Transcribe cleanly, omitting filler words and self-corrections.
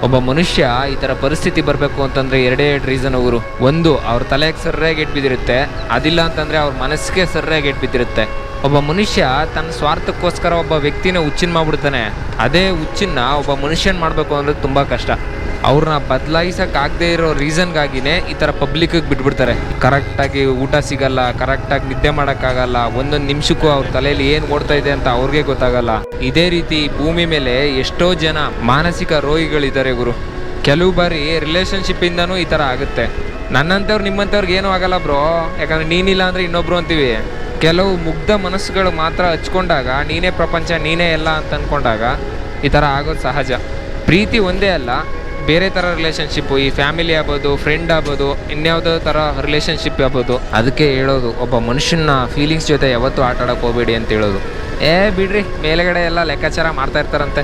ಒಬ್ಬ ಮನುಷ್ಯ ಈ ಥರ ಪರಿಸ್ಥಿತಿ ಬರಬೇಕು ಅಂತಂದರೆ ಎರಡೇ ರೀಸನ್ ಅವರು. ಒಂದು, ಅವ್ರ ತಲೆಗೆ ಸರ್ಯಾಗಿ ಏಟ್ ಬಿದ್ದಿರುತ್ತೆ. ಅದಿಲ್ಲ ಅಂತಂದರೆ ಅವ್ರ ಮನಸ್ಸಿಗೆ ಸರ್ಯಾಗಿ ಏಟ್ ಬಿದ್ದಿರುತ್ತೆ. ಒಬ್ಬ ಮನುಷ್ಯ ತನ್ನ ಸ್ವಾರ್ಥಕ್ಕೋಸ್ಕರ ಒಬ್ಬ ವ್ಯಕ್ತಿನ ಹುಚ್ಚಿನ ಮಾಡ್ಬಿಡ್ತಾನೆ. ಅದೇ ಹುಚ್ಚಿನ ಒಬ್ಬ ಮನುಷ್ಯನ ಮಾಡಬೇಕು ಅಂದರೆ ತುಂಬ ಕಷ್ಟ. ಅವ್ರನ್ನ ಬದಲಾಯಿಸೋಕ್ಕಾಗದೇ ಇರೋ ರೀಸನ್ಗಾಗಿನೇ ಈ ಥರ ಪಬ್ಲಿಕ್ಕಿಗೆ ಬಿಟ್ಬಿಡ್ತಾರೆ. ಕರೆಕ್ಟಾಗಿ ಊಟ ಸಿಗಲ್ಲ, ಕರೆಕ್ಟಾಗಿ ನಿದ್ದೆ ಮಾಡೋಕ್ಕಾಗಲ್ಲ, ಒಂದೊಂದು ನಿಮಿಷಕ್ಕೂ ಅವ್ರ ತಲೆಯಲ್ಲಿ ಏನು ಓಡ್ತಾ ಇದೆ ಅಂತ ಅವ್ರಿಗೆ ಗೊತ್ತಾಗಲ್ಲ. ಇದೇ ರೀತಿ ಭೂಮಿ ಮೇಲೆ ಎಷ್ಟೋ ಜನ ಮಾನಸಿಕ ರೋಗಿಗಳಿದ್ದಾರೆ ಗುರು. ಕೆಲವು ಬಾರಿ ರಿಲೇಷನ್ಶಿಪ್ಪಿಂದನೂ ಈ ಥರ ಆಗುತ್ತೆ. ನನ್ನಂಥವ್ರು ನಿಮ್ಮಂಥವ್ರಿಗೆ ಏನೂ ಆಗಲ್ಲ ಬ್ರೋ, ಯಾಕಂದರೆ ನೀನಿಲ್ಲ ಅಂದರೆ ಇನ್ನೊಬ್ರು ಅಂತೀವಿ. ಕೆಲವು ಮುಗ್ಧ ಮನಸ್ಸುಗಳು ಮಾತ್ರ ಹಚ್ಕೊಂಡಾಗ ನೀನೇ ಪ್ರಪಂಚ, ನೀನೇ ಎಲ್ಲ ಅಂತ ಅಂದ್ಕೊಂಡಾಗ ಈ ಥರ ಆಗೋದು ಸಹಜ. ಪ್ರೀತಿ ಒಂದೇ ಅಲ್ಲ, ಬೇರೆ ಥರ ರಿಲೇಷನ್ಶಿಪ್ಪು, ಈ ಫ್ಯಾಮಿಲಿ ಆಗ್ಬೋದು, ಫ್ರೆಂಡ್ ಆಗ್ಬೋದು, ಇನ್ಯಾವುದೋ ಥರ ರಿಲೇಷನ್ಶಿಪ್ ಆಗ್ಬೋದು. ಅದಕ್ಕೆ ಹೇಳೋದು, ಒಬ್ಬ ಮನುಷ್ಯನ ಫೀಲಿಂಗ್ಸ್ ಜೊತೆ ಯಾವತ್ತೂ ಆಟ ಆಡೋಕೆ ಹೋಗಬೇಡಿ ಅಂತ ಹೇಳೋದು. ಬಿಡ್ರಿ, ಮೇಲೆಗಡೆ ಎಲ್ಲ ಲೆಕ್ಕಾಚಾರ ಮಾಡ್ತಾ ಇರ್ತಾರಂತೆ.